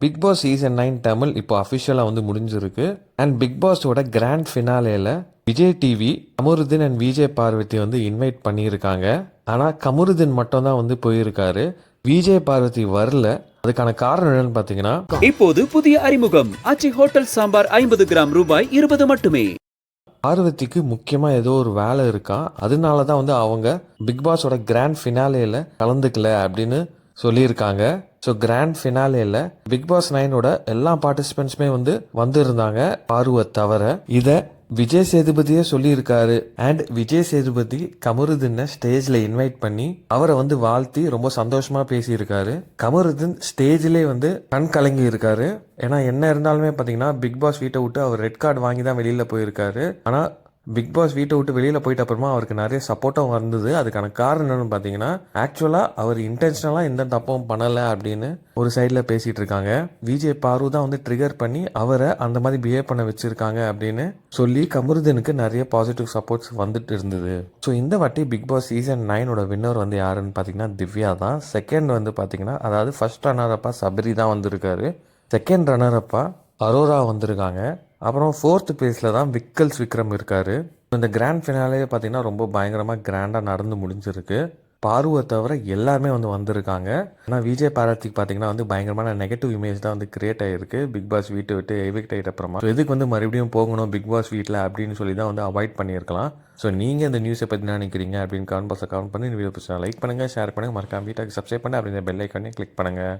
Big Boss season 9 Tamil இப்போ அஃபிஷியலாக வந்து முடிஞ்சிருக்கு. அண்ட் பிக் பாஸோட கிராண்ட் ஃபினாலேல விஜய் டிவி கமருதீன் அண்ட் விஜய் பார்வதி வந்து இன்வைட் பண்ணியிருக்காங்க. ஆனால் கமருதீன் மட்டும் தான் வந்து போயிருக்காரு. விஜய் பார்வதி வரல. அதுக்கான காரணம் என்னன்னு பார்த்தீங்கன்னா, இப்போது புதிய அறிமுகம் ஆச்சி ஹோட்டல் சாம்பார் 50 கிராம் ரூபாய் 20 மட்டுமே. பார்வதிக்கு முக்கியமாக ஏதோ ஒரு வேலை இருக்கா, அதனால தான் வந்து அவங்க பிக் பாஸோட கிராண்ட் ஃபினாலேல கலந்துக்கல அப்படின்னு சொல்லியிருக்காங்க. ஸோ கிராண்ட் ஃபினாலேல பிக் பாஸ் 9ஓட எல்லா பார்ட்டிசிபென்ட்ஸுமே வந்து வந்திருந்தாங்க, பார்வை தவிர. இதை விஜய் சேதுபதியே சொல்லியிருக்காரு. அண்ட் விஜய் சேதுபதி கமருதீனை ஸ்டேஜில் இன்வைட் பண்ணி அவரை வந்து வாழ்த்தி ரொம்ப சந்தோஷமா பேசியிருக்காரு. கமருதீன் ஸ்டேஜிலே வந்து கண் கலங்கி இருக்காரு. ஏன்னா என்ன இருந்தாலுமே பார்த்தீங்கன்னா பிக் பாஸ் வீட்டை விட்டு அவர் ரெட் கார்டு வாங்கி தான் வெளியில் போயிருக்காரு. ஆனால் பிக் பாஸ் வீட்டை விட்டு வெளியில் போயிட்ட அப்புறமா அவருக்கு நிறைய சப்போர்ட்டும் வந்தது. அதுக்கான காரணம் என்னன்னு பார்த்தீங்கன்னா, ஆக்சுவலாக அவர் இன்டென்ஷனலாக எந்த தப்பும் பண்ணலை அப்படின்னு ஒரு சைடில் பேசிகிட்டு இருக்காங்க. விஜய் பாரு தான் வந்து ட்ரிகர் பண்ணி அவரை அந்த மாதிரி பிஹேவ் பண்ண வச்சுருக்காங்க அப்படின்னு சொல்லி கமருதீனுக்கு நிறைய பாசிட்டிவ் சப்போர்ட்ஸ் வந்துட்டு இருந்தது. ஸோ இந்த வாட்டி பிக் பாஸ் சீசன் 9ஓட வின்னர் வந்து யாருன்னு பார்த்தீங்கன்னா திவ்யா தான். செகண்ட் வந்து பார்த்தீங்கன்னா, அதாவது ஃபர்ஸ்ட் ரன்னரப்பா சபரி தான் வந்திருக்காரு. செகண்ட் ரன்னரப்பா அரோரா வந்திருக்காங்க. அப்புறம் ஃபோர்த் பிளேஸில் தான் விக்கல்ஸ் விக்ரம் இருக்கார். இந்த கிராண்ட் ஃபினாலே பார்த்தீங்கன்னா ரொம்ப பயங்கரமாக கிராண்டாக நடந்து முடிஞ்சிருக்கு. பார்வை தவிர எல்லாருமே வந்து வந்திருக்காங்க. ஆனால் விஜய் பார்வதிக்கு பார்த்தீங்கன்னா வந்து பயங்கரமான நெகட்டிவ் இமேஜ் தான் வந்து கிரியேட் ஆகிருக்கு பிக் பாஸ் வீட்டை விட்டு எவிக்ட் ஆகிட்ட அப்புறமா. ஸோ எதுக்கு வந்து மறுபடியும் போகணும் பிக் பாஸ் வீட்டில் அப்படின்னு சொல்லி தான் வந்து அவாய்ட் பண்ணியிருக்கலாம். ஸோ நீங்கள் இந்த நியூஸை பற்றி நினைக்கிறீங்க அப்படின்னு கமெண்ட் பாக்ஸில் கமெண்ட் பண்ணி இந்த வீடியோ பிடிச்சா லைக் பண்ணுங்கள், ஷேர் பண்ணுங்கள், மறக்காம வீட்டுக்கு சப்ஸ்கிரைப் பண்ணி அப்படி இந்த பெல் ஐக்கானே கிளிக் பண்ணுங்கள்.